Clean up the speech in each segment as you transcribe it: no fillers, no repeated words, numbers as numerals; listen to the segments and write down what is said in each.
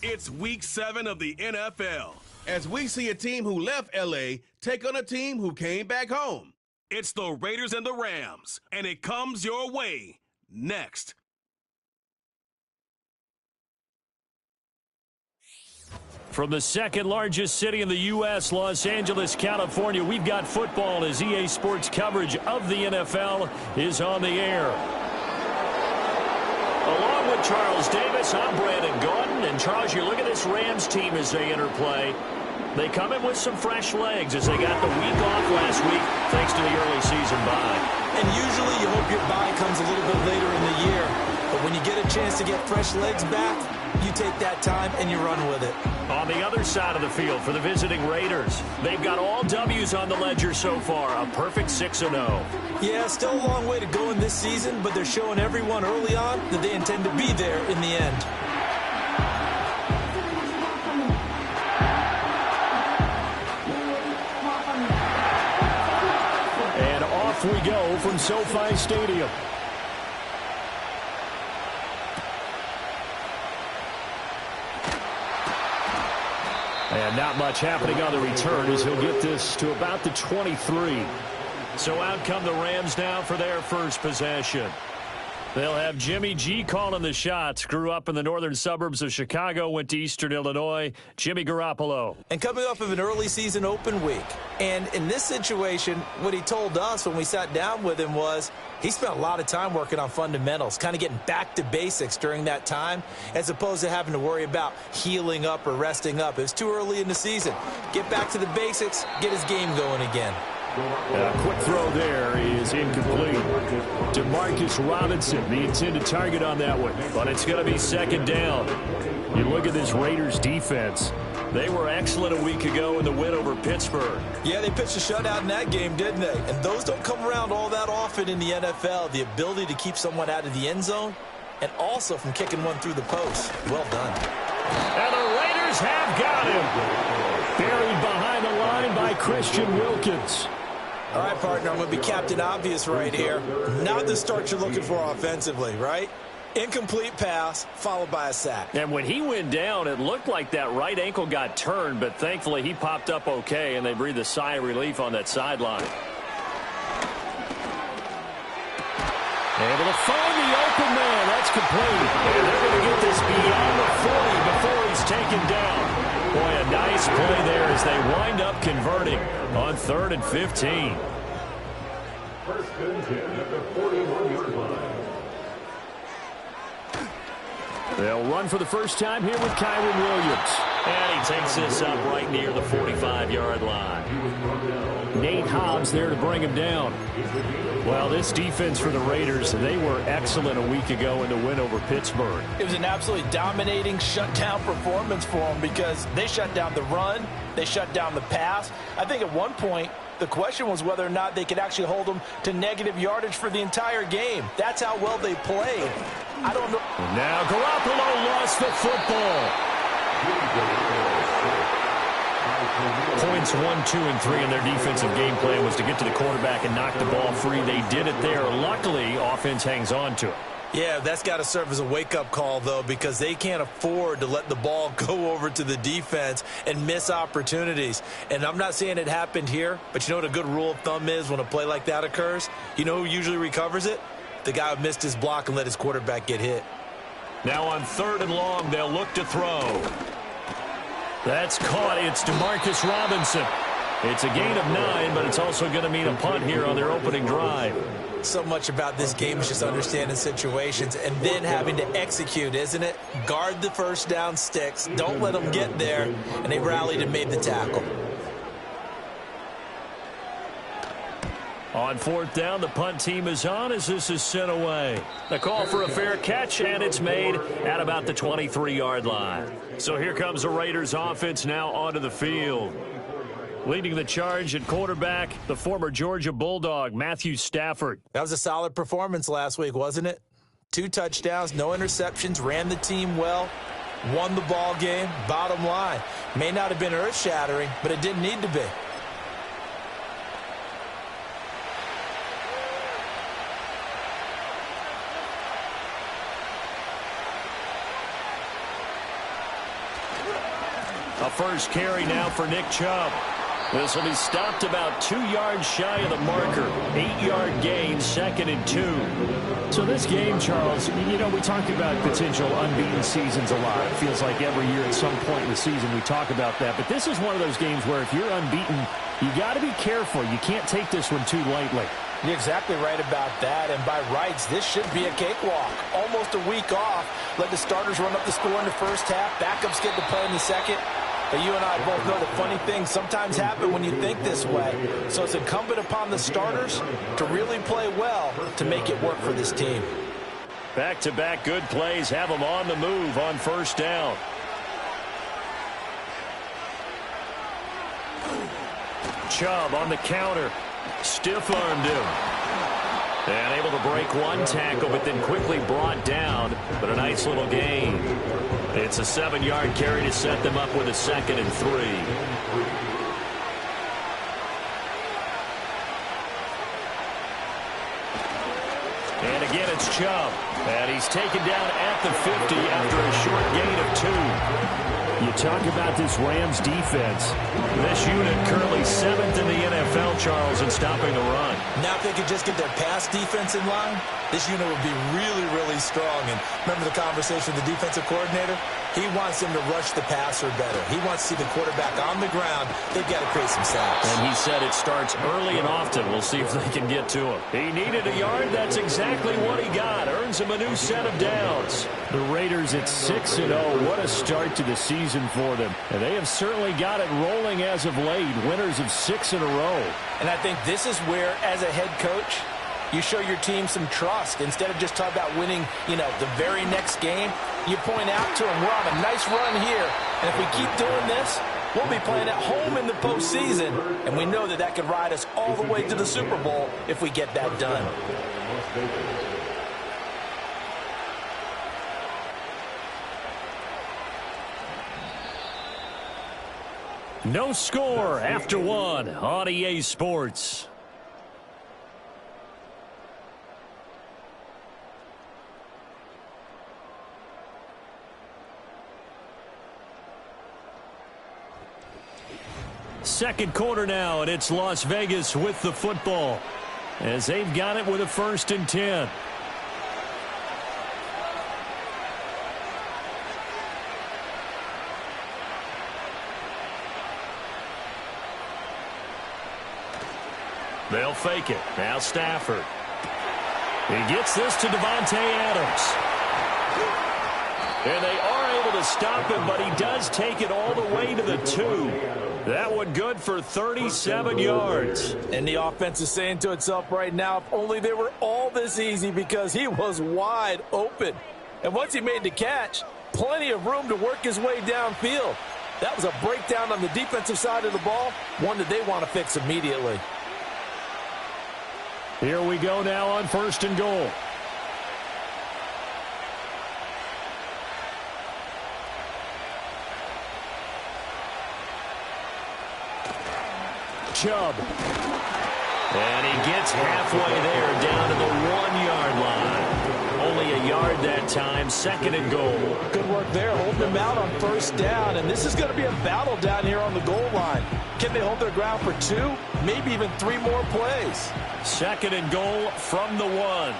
It's Week 7 of the NFL, as we see a team who left L.A. take on a team who came back home. It's the Raiders and the Rams, and it comes your way next. From the second largest city in the U.S., Los Angeles, California, we've got football as EA Sports coverage of the NFL is on the air. Along with Charles Davis, I'm Brandon Gordon. And Charles, you look at this Rams team as they enter play. They come in with some fresh legs as they got the week off last week thanks to the early season bye. And usually you hope your bye comes a little bit later in the year. But when you get a chance to get fresh legs back, you take that time and you run with it. On the other side of the field for the visiting Raiders, they've got all W's on the ledger so far, a perfect 6-0. Yeah, still a long way to go in this season, but they're showing everyone early on that they intend to be there in the end. And off we go from SoFi Stadium. And not much happening on the return as he'll get this to about the 23. So out come the Rams now for their first possession. They'll have Jimmy G calling the shots. Grew up in the northern suburbs of Chicago, went to Eastern Illinois. Jimmy Garoppolo. And coming off of an early season open week. And in this situation, what he told us when we sat down with him was he spent a lot of time working on fundamentals, kind of getting back to basics during that time, as opposed to having to worry about healing up or resting up. It was too early in the season. Get back to the basics, get his game going again. A quick throw there is incomplete. Demarcus Robinson, the intended target on that one. But it's going to be second down. You look at this Raiders defense. They were excellent a week ago in the win over Pittsburgh. Yeah, they pitched a shutout in that game, didn't they? And those don't come around all that often in the NFL. The ability to keep someone out of the end zone and also from kicking one through the post. Well done. And the Raiders have got him. Buried behind the line by Christian Wilkins. All right, partner, I'm going to be Captain Obvious right here. Not the start you're looking for offensively, right? Incomplete pass, followed by a sack. And when he went down, it looked like that right ankle got turned, but thankfully he popped up okay, and they breathed a sigh of relief on that sideline. Able to find the open man. That's complete. And they're going to get this beyond the 40 before he's taken down. Boy, a nice play there as they wind up converting on 3rd and 15. First and 10 at the 41-yard line. They'll run for the first time here with Kyron Williams. And he takes this up right near the 45-yard line. Nate Hobbs there to bring him down. Well, this defense for the Raiders, they were excellent a week ago in the win over Pittsburgh. It was an absolutely dominating shutdown performance for them because they shut down the run, they shut down the pass. I think at one point, the question was whether or not they could actually hold them to negative yardage for the entire game. That's how well they played. I don't know. Now Garoppolo lost the football. Points 1, 2, and 3 in their defensive game plan was to get to the quarterback and knock the ball free. They did it there. Luckily, offense hangs on to it. Yeah, that's got to serve as a wake-up call, though, because they can't afford to let the ball go over to the defense and miss opportunities. And I'm not saying it happened here, but you know what a good rule of thumb is when a play like that occurs? You know who usually recovers it? The guy who missed his block and let his quarterback get hit. Now on 3rd and long, they'll look to throw. That's caught. It's Demarcus Robinson. It's a gain of 9, but it's also going to mean a punt here on their opening drive. So much about this game is just understanding situations and then having to execute, isn't it? Guard the first down sticks. Don't let them get there. And they rallied and made the tackle. On 4th down, the punt team is on as this is sent away. The call for a fair catch, and it's made at about the 23-yard line. So here comes the Raiders offense now onto the field. Leading the charge at quarterback, the former Georgia Bulldog, Matthew Stafford. That was a solid performance last week, wasn't it? 2 touchdowns, no interceptions, ran the team well, won the ball game. Bottom line, may not have been earth-shattering, but it didn't need to be. A first carry now for Nick Chubb. This will be stopped about 2 yards shy of the marker. 8-yard gain, 2nd and 2. So this game, Charles, you know, we talked about potential unbeaten seasons a lot. It feels like every year at some point in the season we talk about that. But this is one of those games where if you're unbeaten, you got to be careful. You can't take this one too lightly. You're exactly right about that, and by rights, this should be a cakewalk. Almost a week off. Let the starters run up the score in the first half. Backups get to play in the second. But you and I both know that funny things sometimes happen when you think this way. So it's incumbent upon the starters to really play well to make it work for this team. Back-to-back good plays have them on the move on first down. Chubb on the counter. Stiff-armed him. And able to break one tackle, but then quickly brought down. But a nice little gain. It's a 7-yard carry to set them up with a 2nd and 3. And again, it's Chubb. And he's taken down at the 50 after a short gain of 2. You talk about this Rams defense. This unit currently 7th in the NFL, Charles, in stopping the run. Now if they could just get their pass defense in line, this unit would be really, really strong. And remember the conversation with the defensive coordinator? He wants them to rush the passer better. He wants to see the quarterback on the ground. They've got to create some sacks. And he said it starts early and often. We'll see if they can get to him. He needed a yard. That's exactly what he got. Earns him a new set of downs. The Raiders at 6-0. What a start to the season for them. And they have certainly got it rolling as of late. Winners of 6 in a row. And I think this is where, as a head coach, you show your team some trust. Instead of just talking about winning, the very next game, you point out to them, we're on a nice run here. And if we keep doing this, we'll be playing at home in the postseason. And we know that that could ride us all the way to the Super Bowl if we get that done. No score after 1 on EA Sports. Second quarter now, and it's Las Vegas with the football as they've got it with a 1st and 10. They'll fake it. Now Stafford. He gets this to Davante Adams. And they are able to stop him, but he does take it all the way to the 2. That one good for 37 yards. And the offense is saying to itself right now, if only they were all this easy, because he was wide open. And once he made the catch, plenty of room to work his way downfield. That was a breakdown on the defensive side of the ball, one that they want to fix immediately. Here we go now on 1st and goal. Chubb. And he gets halfway there, down to the 1-yard line. Only a yard that time, 2nd and goal. Good work there, holding them out on 1st down. And this is going to be a battle down here on the goal line. Can they hold their ground for 2, maybe even 3 more plays? 2nd and goal from the 1.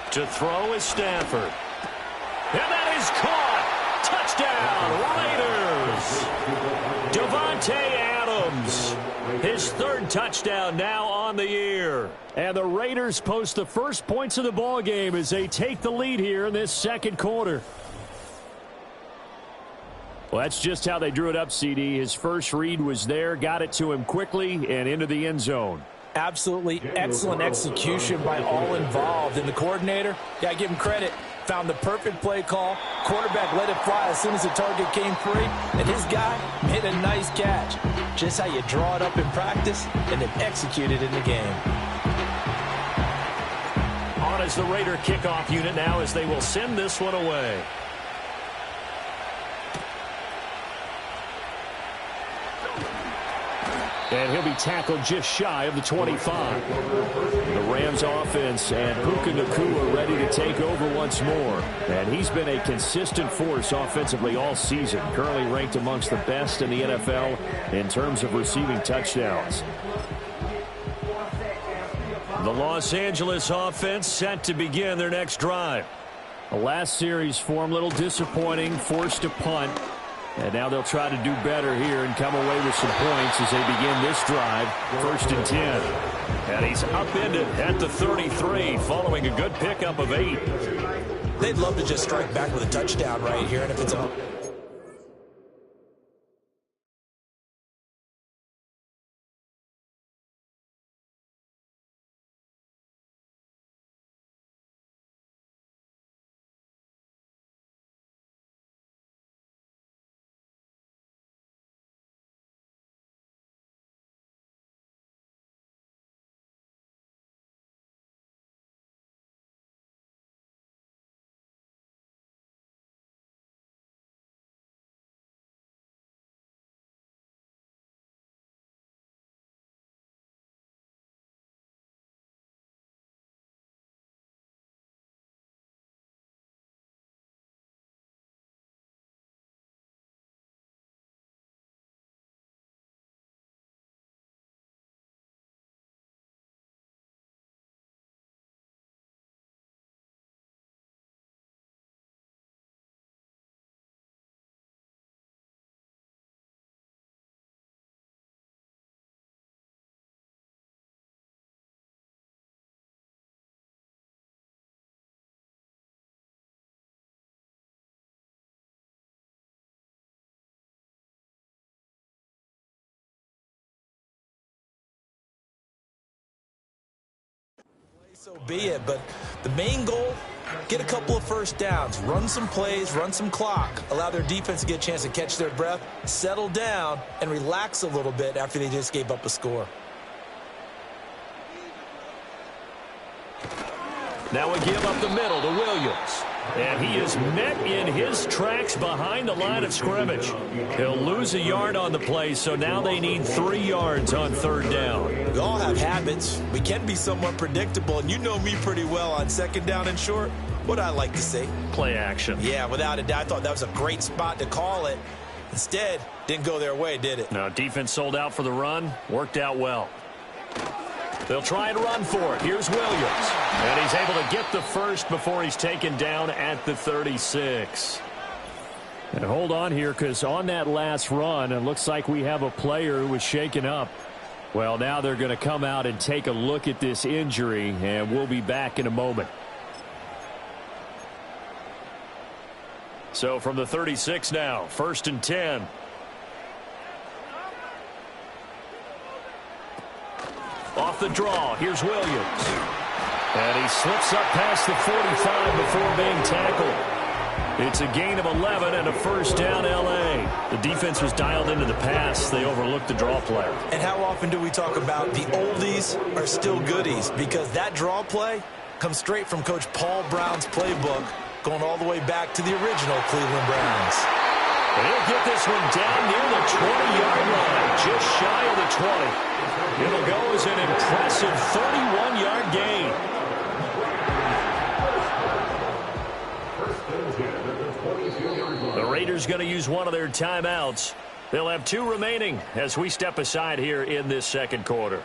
To throw is Stafford. And that is caught. Touchdown, Raiders. Davante Adams. His 3rd touchdown now on the year. And the Raiders post the first points of the ball game as they take the lead here in this 2nd quarter. Well, that's just how they drew it up, CD. His first read was there, got it to him quickly and into the end zone. Absolutely excellent execution by all involved. And the coordinator, got to give him credit, found the perfect play call. Quarterback let it fly as soon as the target came free. And his guy made a nice catch. Just how you draw it up in practice and then execute it in the game. On as the Raider kickoff unit now as they will send this one away. And he'll be tackled just shy of the 25. The Rams offense and Puka Nacua ready to take over once more. And he's been a consistent force offensively all season. Currently ranked amongst the best in the NFL in terms of receiving touchdowns. The Los Angeles offense set to begin their next drive. The last series for him, a little disappointing, forced a punt. And now they'll try to do better here and come away with some points as they begin this drive. 1st and 10. And he's upended at the 33 following a good pickup of 8. They'd love to just strike back with a touchdown right here. And if it's a so be it, but the main goal, get a couple of first downs, run some plays, run some clock, allow their defense to get a chance to catch their breath, settle down, and relax a little bit after they just gave up a score. Now a give up the middle to Williams. And he is met in his tracks behind the line of scrimmage. He'll lose a yard on the play, so now they need 3 yards on 3rd down. We all have habits. We can be somewhat predictable, and you know me pretty well on 2nd down and short. What I like to see. Play action. Yeah, without a doubt, I thought that was a great spot to call it. Instead, didn't go their way, did it? No, defense sold out for the run. Worked out well. They'll try and run for it. Here's Williams. And he's able to get the first before he's taken down at the 36. And hold on here, because on that last run, it looks like we have a player who was shaken up. Well, now they're going to come out and take a look at this injury, and we'll be back in a moment. So from the 36 now, 1st and 10. Off the draw, here's Williams. And he slips up past the 45 before being tackled. It's a gain of 11 and a 1st down, L.A. The defense was dialed into the pass. They overlooked the draw play. And how often do we talk about the oldies are still goodies? Because that draw play comes straight from Coach Paul Brown's playbook, going all the way back to the original Cleveland Browns. And he'll get this one down near the 20-yard line, just shy of the 20. It'll go as an impressive 31-yard gain. The Raiders going to use one of their timeouts. They'll have 2 remaining as we step aside here in this 2nd quarter.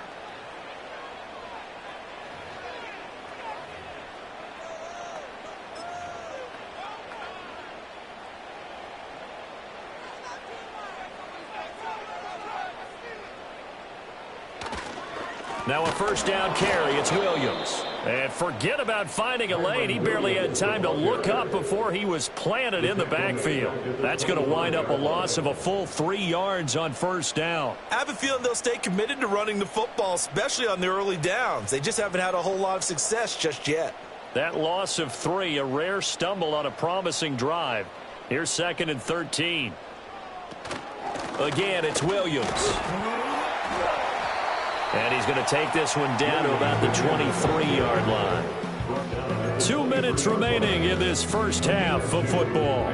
Now a 1st down carry. It's Williams. And forget about finding a lane. He barely had time to look up before he was planted in the backfield. That's going to wind up a loss of a full 3 yards on 1st down. I have a feeling they'll stay committed to running the football, especially on the early downs. They just haven't had a whole lot of success just yet. That loss of 3, a rare stumble on a promising drive. Here's 2nd and 13. Again, it's Williams. And he's going to take this one down to about the 23-yard line. 2 minutes remaining in this first half of football.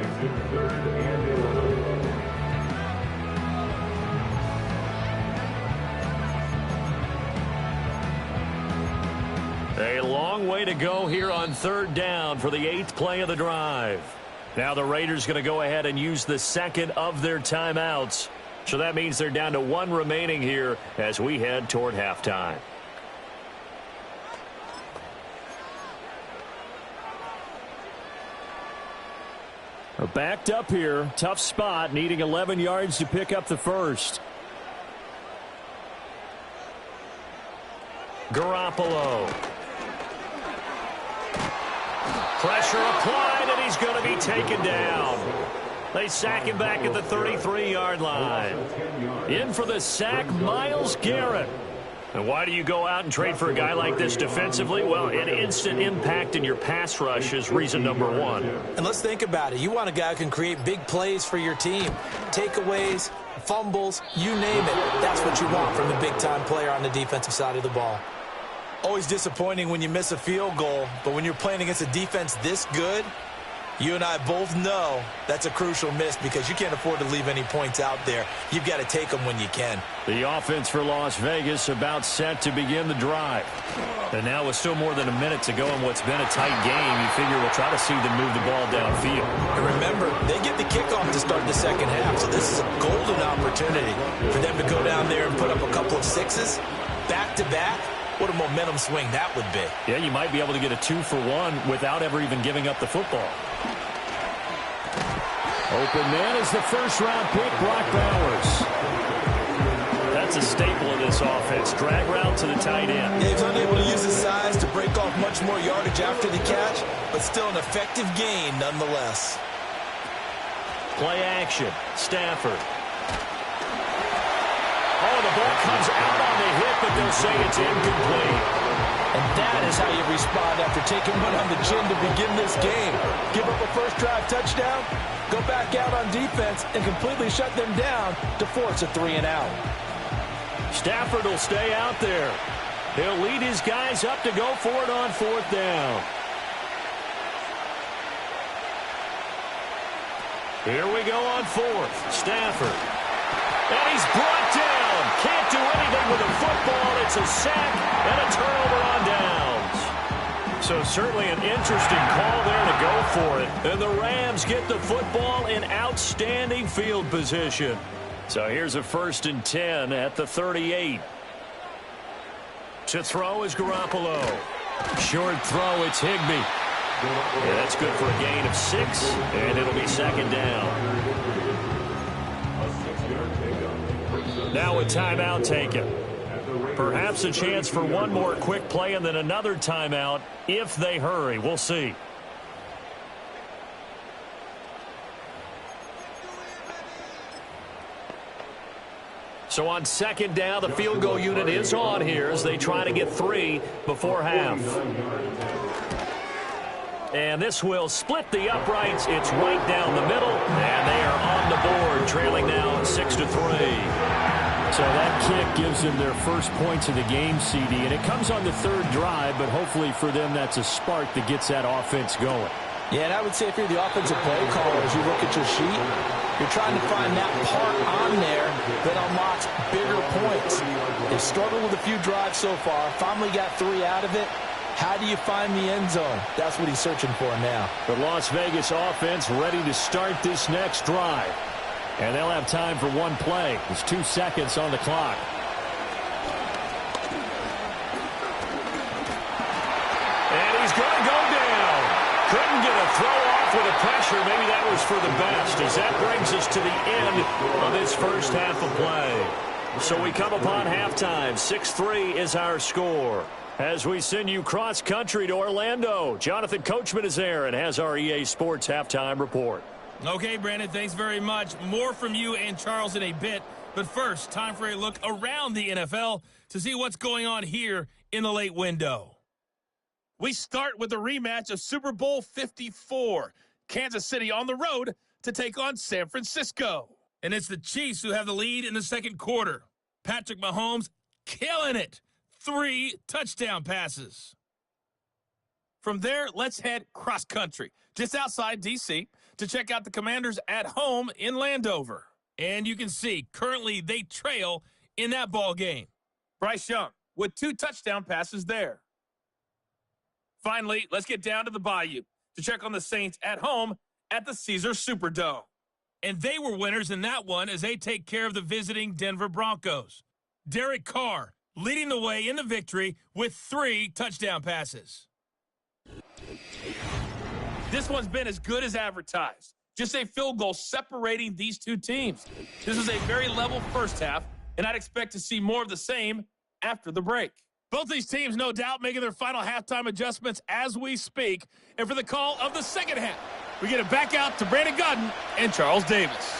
A long way to go here on 3rd down for the 8th play of the drive. Now the Raiders going to go ahead and use the second of their timeouts. So that means they're down to 1 remaining here as we head toward halftime. We're backed up here. Tough spot, needing 11 yards to pick up the first. Garoppolo. Pressure applied, and he's going to be taken down. They sack him back at the 33-yard line. In for the sack, Myles Garrett. And why do you go out and trade for a guy like this defensively? Well, an instant impact in your pass rush is reason number 1. And let's think about it. You want a guy who can create big plays for your team. Takeaways, fumbles, you name it. That's what you want from the big-time player on the defensive side of the ball. Always disappointing when you miss a field goal, but when you're playing against a defense this good, you and I both know that's a crucial miss because you can't afford to leave any points out there. You've got to take them when you can. The offense for Las Vegas about set to begin the drive. And now with still more than a minute to go in what's been a tight game, you figure we'll try to see them move the ball downfield. And remember, they get the kickoff to start the second half, so this is a golden opportunity for them to go down there and put up a couple of sixes back-to-back. What a momentum swing that would be. Yeah, you might be able to get a 2-for-1 without ever even giving up the football. Open man is the first-round pick, Brock Bowers. That's a staple of this offense. Drag route to the tight end. Yeah, he's unable to use his size to break off much more yardage after the catch, but still an effective gain nonetheless. Play action. Stafford. Oh, the ball comes out on the hit, but they'll say it's incomplete. And that is how you respond after taking one on the chin to begin this game. Give up a first drive touchdown, go back out on defense, and completely shut them down to force a 3-and-out. Stafford will stay out there. He'll lead his guys up to go for it on 4th down. Here we go on 4th. Stafford. And he's brought down. Can't do anything with the football. It's a sack and a turnover on downs. So certainly an interesting call there to go for it. And the Rams get the football in outstanding field position. So here's a 1st and 10 at the 38. To throw is Garoppolo. Short throw, it's Higbee. Yeah, that's good for a gain of 6, and it'll be 2nd down. Now a timeout taken. Perhaps a chance for one more quick play and then another timeout if they hurry. We'll see. So on 2nd down, the field goal unit is on here as they try to get 3 before half. And this will split the uprights. It's right down the middle, and they are on the board, trailing now 6-3. So that kick gives them their first points of the game, CD, and it comes on the 3rd drive, but hopefully for them that's a spark that gets that offense going. Yeah, and I would say if you're the offensive play caller, as you look at your sheet, you're trying to find that part on there that unlocks bigger points. They've struggled with a few drives so far, finally got 3 out of it. How do you find the end zone? That's what he's searching for now. The Las Vegas offense ready to start this next drive. And they'll have time for one play. There's 2 seconds on the clock. And he's going to go down. Couldn't get a throw off with the pressure. Maybe that was for the best, as that brings us to the end of this first half of play. So we come upon halftime. 6-3 is our score. As we send you cross-country to Orlando, Jonathan Coachman is there and has our EA Sports halftime report. Okay, Brandon, thanks very much. More from you and Charles in a bit. But first, time for a look around the NFL to see what's going on here in the late window. We start with a rematch of Super Bowl 54. Kansas City on the road to take on San Francisco. And it's the Chiefs who have the lead in the second quarter. Patrick Mahomes killing it. 3 touchdown passes. From there, let's head cross-country, just outside D.C., to check out the Commanders at home in Landover. And you can see, currently they trail in that ball game. Bryce Young with 2 touchdown passes there. Finally, let's get down to the Bayou to check on the Saints at home at the Caesars Superdome. And they were winners in that one as they take care of the visiting Denver Broncos. Derek Carr leading the way in the victory with 3 touchdown passes. This one's been as good as advertised. Just a field goal separating these two teams. This was a very level first half, and I'd expect to see more of the same after the break. Both these teams, no doubt, making their final halftime adjustments as we speak. And for the call of the second half, we get it back out to Brandon Godden and Charles Davis.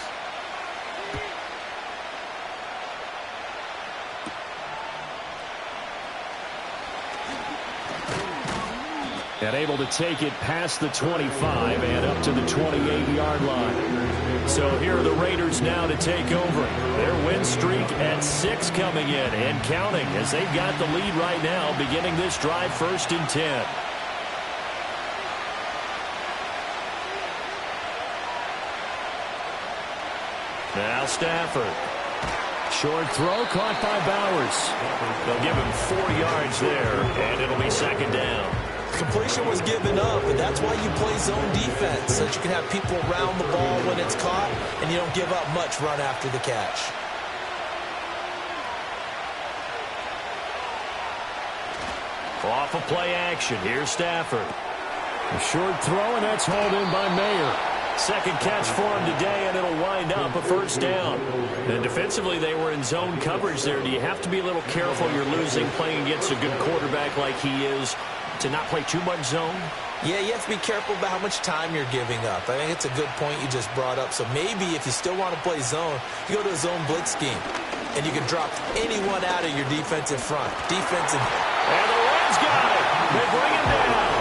And able to take it past the 25 and up to the 28-yard line. So here are the Raiders now to take over. Their win streak at 6 coming in and counting as they've got the lead right now beginning this drive 1st and 10. Now Stafford. Short throw caught by Bowers. They'll give him 4 yards there, and it'll be 2nd down. Completion was given up, but that's why you play zone defense, so that you can have people around the ball when it's caught, and you don't give up much run after the catch. Off of play action, here's Stafford. A short throw, and that's hauled in by Mayer. Second catch for him today, and it'll wind up a 1st down. And defensively, they were in zone coverage there. Do you have to be a little careful? You're losing playing against a good quarterback like he is, to not play too much zone? Yeah, you have to be careful about how much time you're giving up. I think it's a good point you just brought up. So maybe if you still want to play zone, you go to a zone blitz scheme, and you can drop anyone out of your defensive front. And the Rams got it. They bring it down.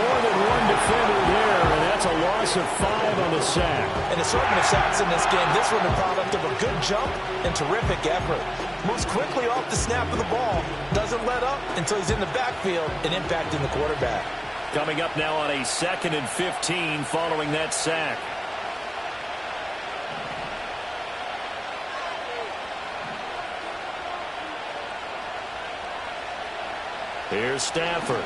More than one defender there, and that's a loss of 5 on the sack. And assortment of sacks in this game. This one a product of a good jump and terrific effort. Moves quickly off the snap of the ball. Doesn't let up until he's in the backfield and impacting the quarterback. Coming up now on a 2nd and 15 following that sack. Here's Stafford.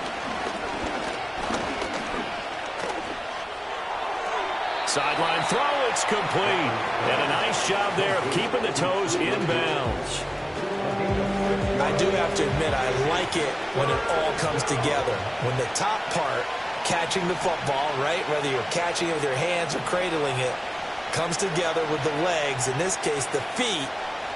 Sideline throw, it's complete. And a nice job there of keeping the toes inbounds. I do have to admit, I like it when it all comes together. When the top part, catching the football, right, whether you're catching it with your hands or cradling it, comes together with the legs, in this case the feet,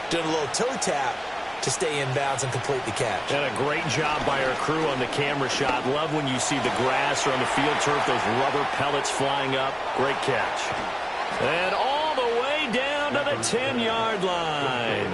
doing a little toe tap to stay in bounds and complete the catch. And a great job by our crew on the camera shot. Love when you see the grass or on the field turf, those rubber pellets flying up. Great catch. And all the way down to the 10-yard line.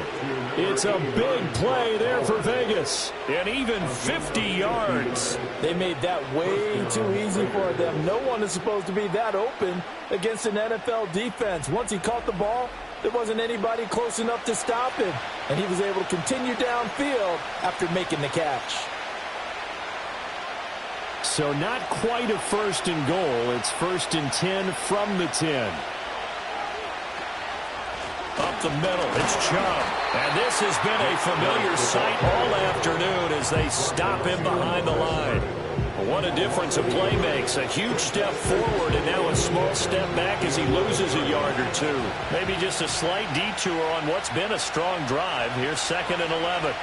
It's a big play there for Vegas. And even 50 yards. They made that way too easy for them. No one is supposed to be that open against an NFL defense. Once he caught the ball, there wasn't anybody close enough to stop him, and he was able to continue downfield after making the catch. So not quite a 1st and goal. It's 1st and 10 from the 10. Up the middle, it's Chubb. And this has been a familiar sight all afternoon as they stop him behind the line. What a difference a play makes. A huge step forward and now a small step back as he loses a yard or 2. Maybe just a slight detour on what's been a strong drive. Here's 2nd and 11.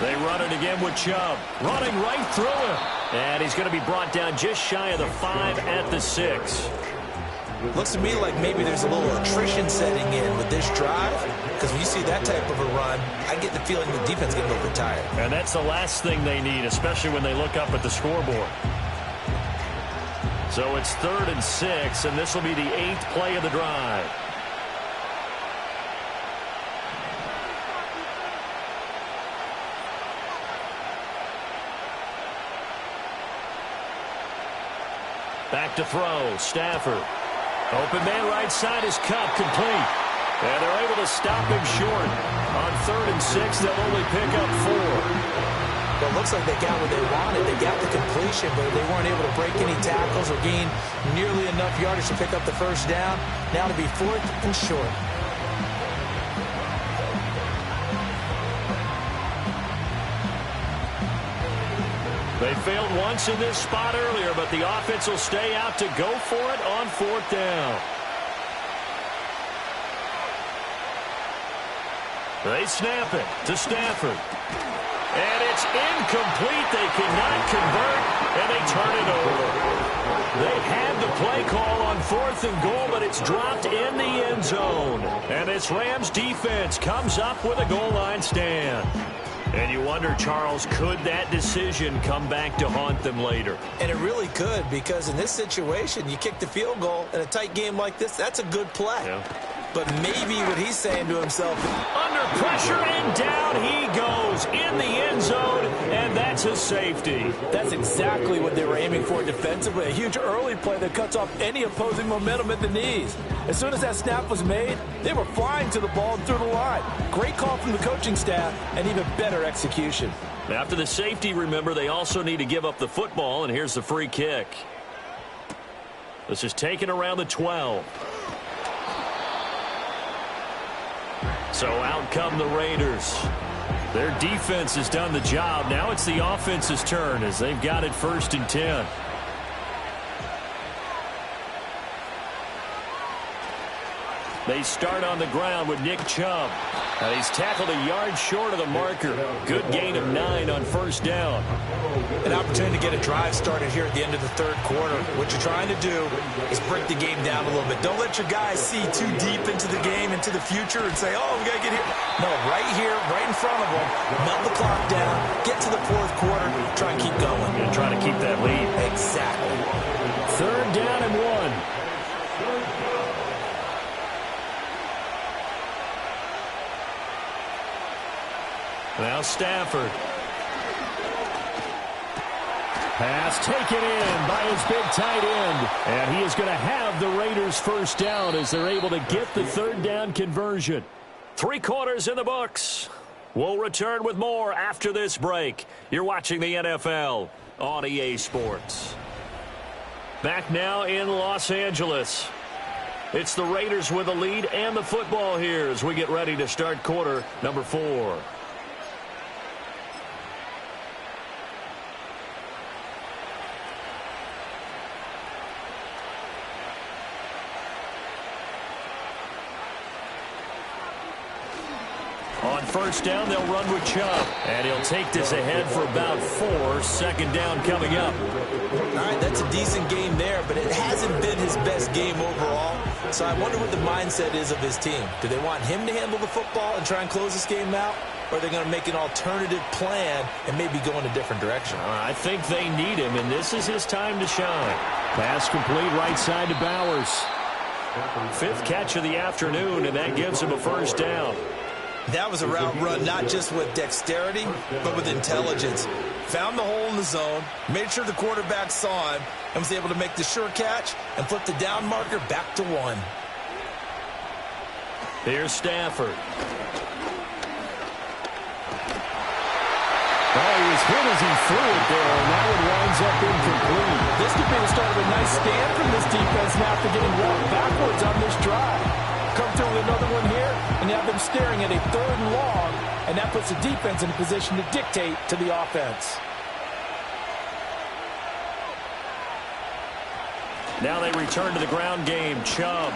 They run it again with Chubb. Running right through him. And he's going to be brought down just shy of the 5 at the 6. Looks to me like maybe there's a little attrition setting in with this drive, because when you see that type of a run, I get the feeling the defense is getting a little bit tired. And that's the last thing they need, especially when they look up at the scoreboard. So it's 3rd and 6, and this will be the 8th play of the drive. Back to throw, Stafford. Open man right side is Cup, complete. And they're able to stop him short. On 3rd and 6, they'll only pick up 4. Well, it looks like they got what they wanted. They got the completion, but they weren't able to break any tackles or gain nearly enough yardage to pick up the 1st down. Now to be 4th and short. They failed once in this spot earlier, but the offense will stay out to go for it on 4th down. They snap it to Stafford. And it's incomplete. They cannot convert, and they turn it over. They had the play call on 4th and goal, but it's dropped in the end zone. And this Rams defense comes up with a goal line stand. And you wonder, Charles, could that decision come back to haunt them later? And it really could, because in this situation, you kick the field goal in a tight game like this, that's a good play. Yeah. But maybe what he's saying to himself, under pressure, and down he goes in the end zone, and that's a safety. that's exactly what they were aiming for defensively. A huge early play that cuts off any opposing momentum at the knees. As soon as that snap was made, they were flying to the ball and through the line. Great call from the coaching staff, and even better execution. After the safety, remember, they also need to give up the football, and here's the free kick. This is taken around the 12. So out come the Raiders. Their defense has done the job. Now it's the offense's turn as they've got it 1st and 10. They start on the ground with Nick Chubb. And he's tackled a yard short of the marker. Good gain of 9 on 1st down. An opportunity to get a drive started here at the end of the 3rd quarter. What you're trying to do is break the game down a little bit. Don't let your guys see too deep into the game, into the future, and say, oh, we got to get here. No, right here, right in front of them, melt the clock down, get to the 4th quarter, try and keep going. And try to keep that lead. Exactly. 3rd down and 1. Now Stafford. Pass taken in by his big tight end. And he is going to have the Raiders 1st down as they're able to get the 3rd down conversion. 3 quarters in the books. We'll return with more after this break. You're watching the NFL on EA Sports. Back now in Los Angeles. It's the Raiders with the lead and the football here as we get ready to start quarter number 4. On 1st down, they'll run with Chubb. And he'll take this ahead for about 4. 2nd down coming up. All right, that's a decent game there, but it hasn't been his best game overall. So I wonder what the mindset is of his team. Do they want him to handle the football and try and close this game out? Or are they going to make an alternative plan and maybe go in a different direction? I think they need him, and this is his time to shine. Pass complete right side to Bowers. 5th catch of the afternoon, and that gives him a 1st down. That was a route run not just with dexterity, but with intelligence. Found the hole in the zone, made sure the quarterback saw him, and was able to make the sure catch and flip the down marker back to 1. Here's Stafford. Oh, he was hit as he threw it there, and that one winds up incomplete. This could be the start of a nice stand from this defense now after getting walked backwards on this drive. Come through with another one here, and have them staring at a 3rd and long, and that puts the defense in a position to dictate to the offense. Now they return to the ground game. Chubb.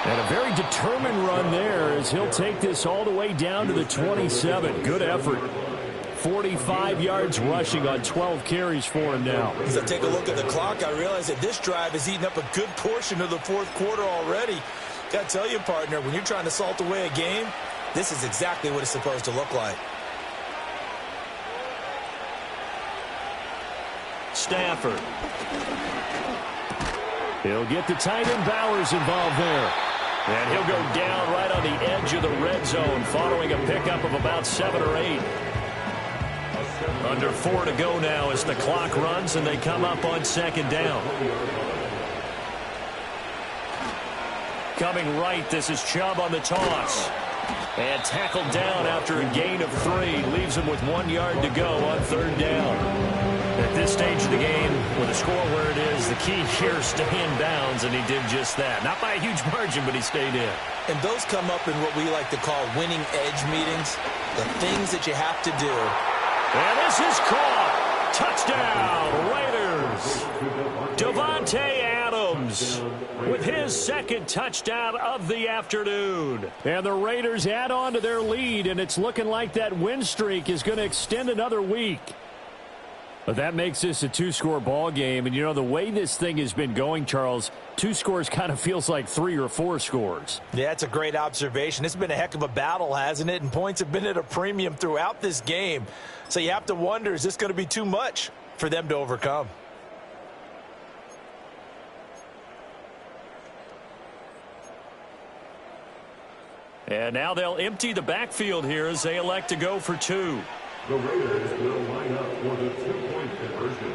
And a very determined run there as he'll take this all the way down to the 27. Good effort. 45 yards rushing on 12 carries for him now. As I take a look at the clock, I realize that this drive has eaten up a good portion of the 4th quarter already. Got to tell you, partner, when you're trying to salt away a game, this is exactly what it's supposed to look like. Stafford. He'll get the tight end Bowers involved there. And he'll go down right on the edge of the red zone following a pickup of about 7 or 8. Under 4 to go now as the clock runs and they come up on 2nd down. Coming right, this is Chubb on the toss. And tackled down after a gain of 3. Leaves him with 1 yard to go on 3rd down. At this stage of the game, with a score where it is, the key here is stay in bounds, and he did just that. Not by a huge margin, but he stayed in. And those come up in what we like to call winning edge meetings, the things that you have to do. And this is caught. Touchdown, Raiders. Davante Adams with his second touchdown of the afternoon. And the Raiders add on to their lead, and it's looking like that win streak is going to extend another week. But that makes this a two-score ball game. And, you know, the way this thing has been going, Charles, 2 scores kind of feels like 3 or 4 scores. Yeah, that's a great observation. It's been a heck of a battle, hasn't it? And points have been at a premium throughout this game. So you have to wonder, is this going to be too much for them to overcome? And now they'll empty the backfield here as they elect to go for 2. The Raiders will line up for the 2-point conversion.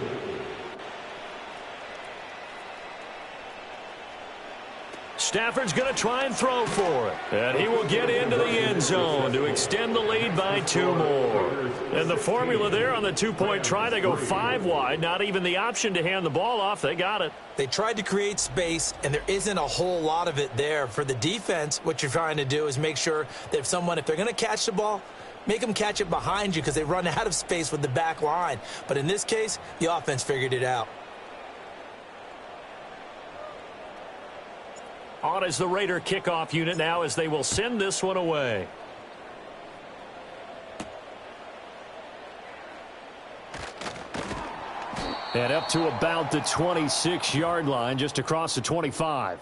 Stafford's going to try and throw for it. And he will get into the end zone to extend the lead by 2 more. And the formula there on the 2-point try, they go 5 wide. Not even the option to hand the ball off. They got it. They tried to create space, and there isn't a whole lot of it there. For the defense, what you're trying to do is make sure that if they're going to catch the ball, make them catch it behind you because they run out of space with the back line. But in this case, the offense figured it out. On is the Raider kickoff unit now as they will send this one away. And up to about the 26-yard line, just across the 25.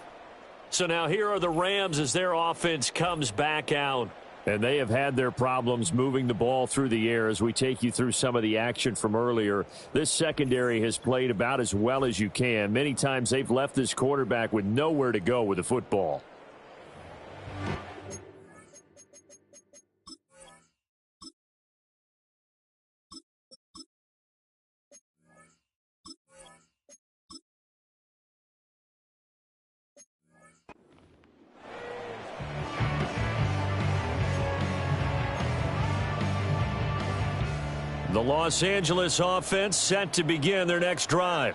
So now here are the Rams as their offense comes back out. And they have had their problems moving the ball through the air as we take you through some of the action from earlier. This secondary has played about as well as you can. Many times they've left this quarterback with nowhere to go with the football. The Los Angeles offense set to begin their next drive.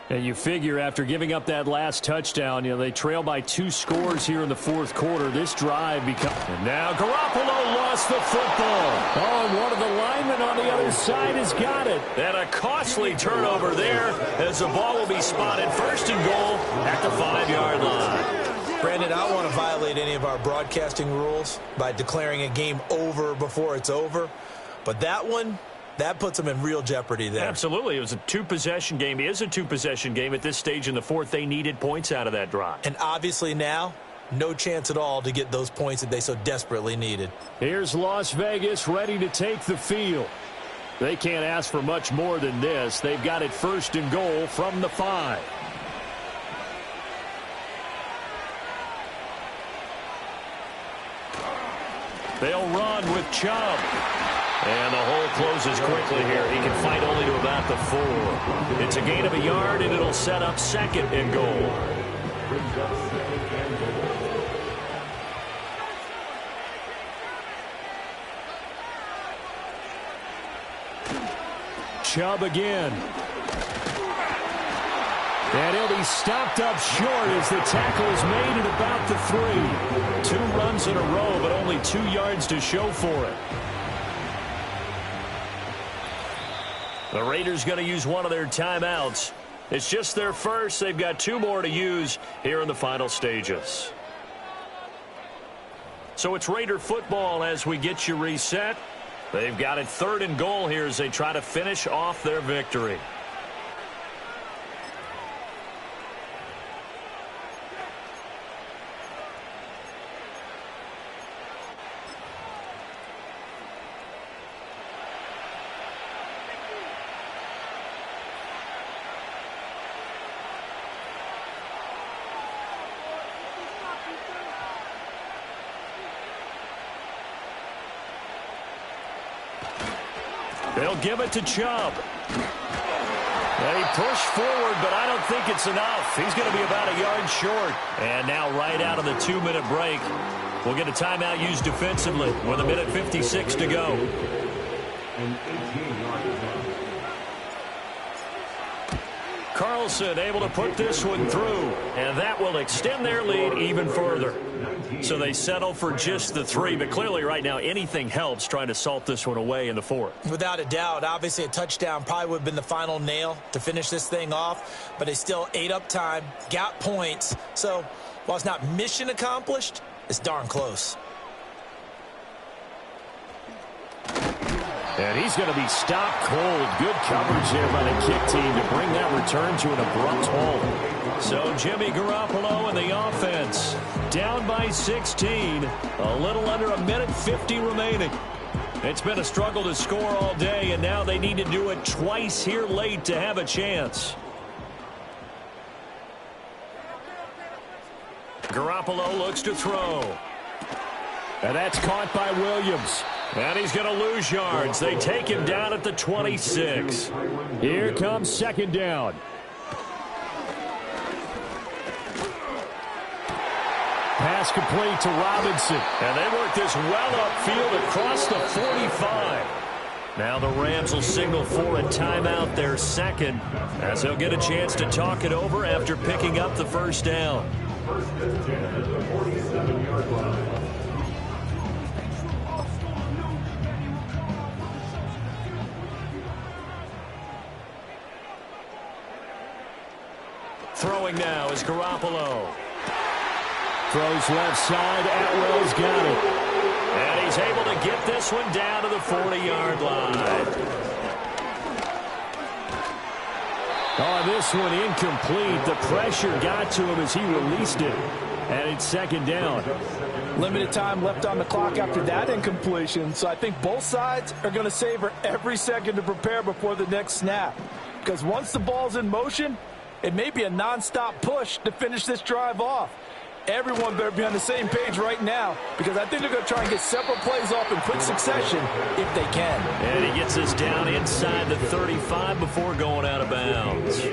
And you figure after giving up that last touchdown, you know, they trail by 2 scores here in the fourth quarter. This drive becomes... And now Garoppolo lost the football. Oh, and one of the linemen on the other side has got it. And a costly turnover there as the ball will be spotted first and goal at the 5-yard line. Brandon, I don't want to violate any of our broadcasting rules by declaring a game over before it's over. But that one... that puts them in real jeopardy there. Absolutely. It was a 2-possession game. It is a 2-possession game at this stage in the fourth. They needed points out of that drive. And obviously now, no chance at all to get those points that they so desperately needed. Here's Las Vegas ready to take the field. They can't ask for much more than this. They've got it first and goal from the 5. They'll run with Chubb. And the hole closes quickly here. He can fight only to about the 4. It's a gain of a yard, and it'll set up second and goal. Chubb again. And he'll be stopped up short as the tackle is made at about the 3. 2 runs in a row, but only 2 yards to show for it. The Raiders going to use one of their timeouts. It's just their first. They've got 2 more to use here in the final stages. So it's Raider football as we get you reset. They've got it third and goal here as they try to finish off their victory. They'll give it to Chubb. And he pushed forward, but I don't think it's enough. He's going to be about a yard short. And now right out of the 2-minute break, we'll get a timeout used defensively with 1:56 to go. Carlson able to put this one through, and that will extend their lead even further. So they settle for just the 3, but clearly right now anything helps trying to salt this one away in the 4th. Without a doubt, obviously a touchdown probably would have been the final nail to finish this thing off, but they still ate up time, got points. So while it's not mission accomplished, it's darn close. And he's going to be stopped cold. Good coverage there by the kick team to bring that return to an abrupt halt. So Jimmy Garoppolo and the offense down by 16. A little under a minute 50 remaining. It's been a struggle to score all day, and now they need to do it twice here late to have a chance. Garoppolo looks to throw. And that's caught by Williams. And he's going to lose yards. They take him down at the 26. Here comes second down. Pass complete to Robinson. And they work this well upfield across the 45. Now the Rams will signal for a timeout, their second, as they'll get a chance to talk it over after picking up the first down. First and 10 at the 47-yard line. Throwing now is Garoppolo. Throws left side. Atwell's got it. And he's able to get this one down to the 40-yard line. Oh, this one incomplete. The pressure got to him as he released it. And it's second down. Limited time left on the clock after that incompletion, so I think both sides are going to savor every second to prepare before the next snap. Because once the ball's in motion, it may be a nonstop push to finish this drive off. Everyone better be on the same page right now, because I think they're going to try and get several plays off in quick succession if they can. And he gets this down inside the 35 before going out of bounds.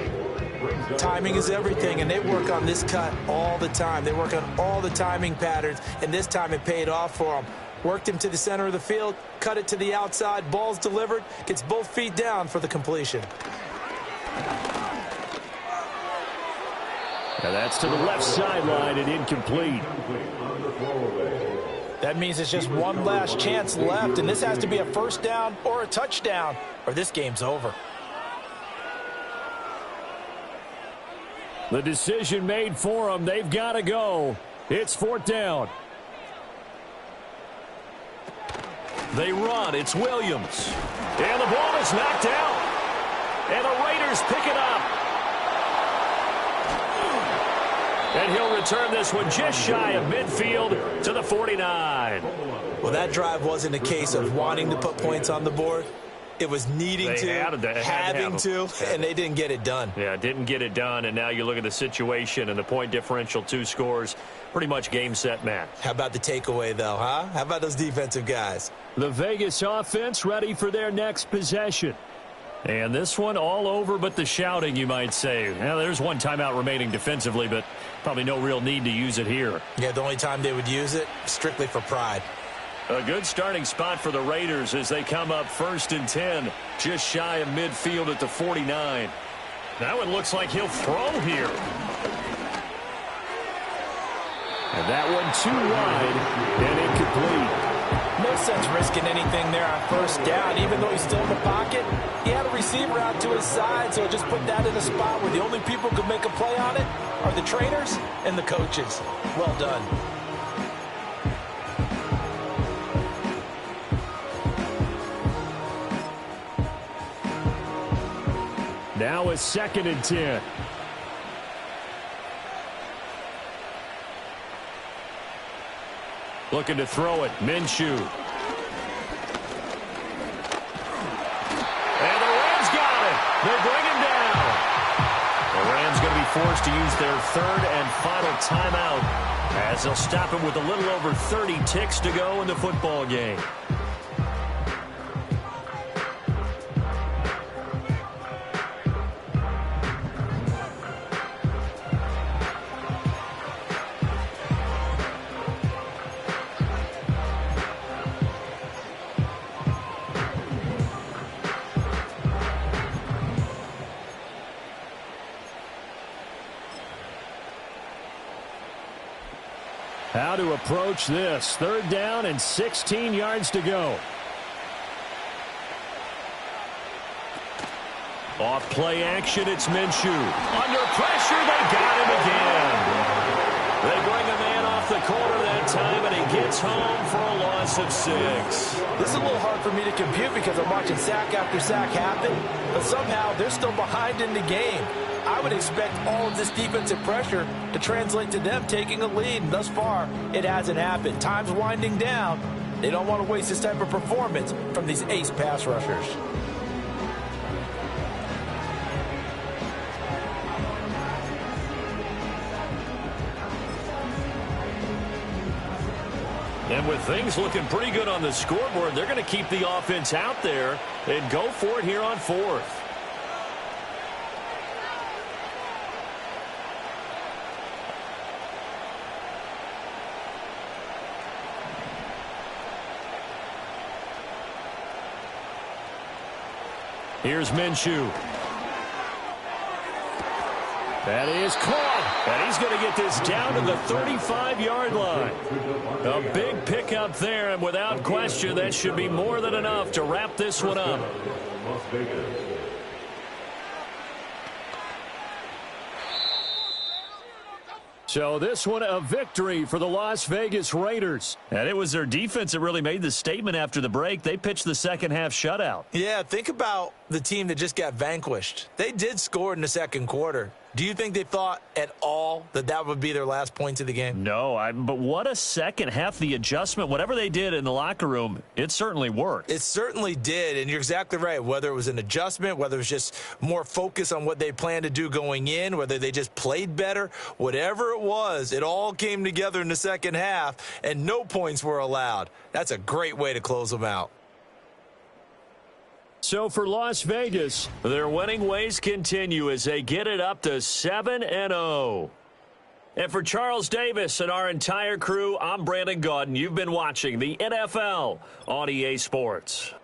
Timing is everything, and they work on this cut all the time. They work on all the timing patterns, and this time it paid off for them. Worked him to the center of the field, cut it to the outside, ball's delivered, gets both feet down for the completion. Now that's to the left sideline and incomplete. That means it's just one last chance left, and this has to be a first down or a touchdown, or this game's over. The decision made for them. They've got to go. It's fourth down. They run. It's Williams. And the ball is knocked out. And the Raiders pick it up. And he'll return this one just shy of midfield to the 49. Well, that drive wasn't a case of wanting to put points on the board. It was needing having to, and they didn't get it done. Yeah, didn't get it done, and now you look at the situation and the point differential, 2 scores, pretty much game, set, match. How about the takeaway, though, huh? How about those defensive guys? The Vegas offense ready for their next possession. And this one all over but the shouting, you might say. Now, there's one timeout remaining defensively, but probably no real need to use it here. Yeah, the only time they would use it, strictly for pride. A good starting spot for the Raiders as they come up 1st and 10, just shy of midfield at the 49. That one looks like he'll throw here. And that one too wide and incomplete. No sense risking anything there on first down. Even though he's still in the pocket, he had a receiver out to his side, so just put that in a spot where the only people who could make a play on it are the trainers and the coaches. Well done. Now it's 2nd and 10. Looking to throw it. Minshew. And the Rams got it. They bring him down. The Rams going to be forced to use their 3rd and final timeout as they'll stop him with a little over 30 ticks to go in the football game. How to approach this. 3rd down and 16 yards to go. Off play action, it's Minshew. Under pressure, they got him again. They bring a man off the corner that time, and he gets home for a loss of 6. This is a little hard for me to compute because I'm watching sack after sack happen, but somehow they're still behind in the game. I would expect all of this defensive pressure to translate to them taking a lead, and thus far, it hasn't happened. Time's winding down. They don't want to waste this type of performance from these ace pass rushers. And with things looking pretty good on the scoreboard, they're going to keep the offense out there and go for it here on 4th. Here's Minshew. That is caught, and he's going to get this down to the 35-yard line. A big pickup there, and without question, that should be more than enough to wrap this one up. So this one a victory for the Las Vegas Raiders. And it was their defense that really made the statement after the break. They pitched the second-half shutout. Yeah, think about the team that just got vanquished. They did score in the second quarter. Do you think they thought at all that that would be their last points of the game? No, but what a second half. The adjustment, whatever they did in the locker room, it certainly worked. It certainly did, and you're exactly right. Whether it was an adjustment, whether it was just more focus on what they planned to do going in, whether they just played better, whatever it was, it all came together in the second half, and no points were allowed. That's a great way to close them out. So for Las Vegas, their winning ways continue as they get it up to 7-0. And for Charles Davis and our entire crew, I'm Brandon Gaudin. You've been watching the NFL on EA Sports.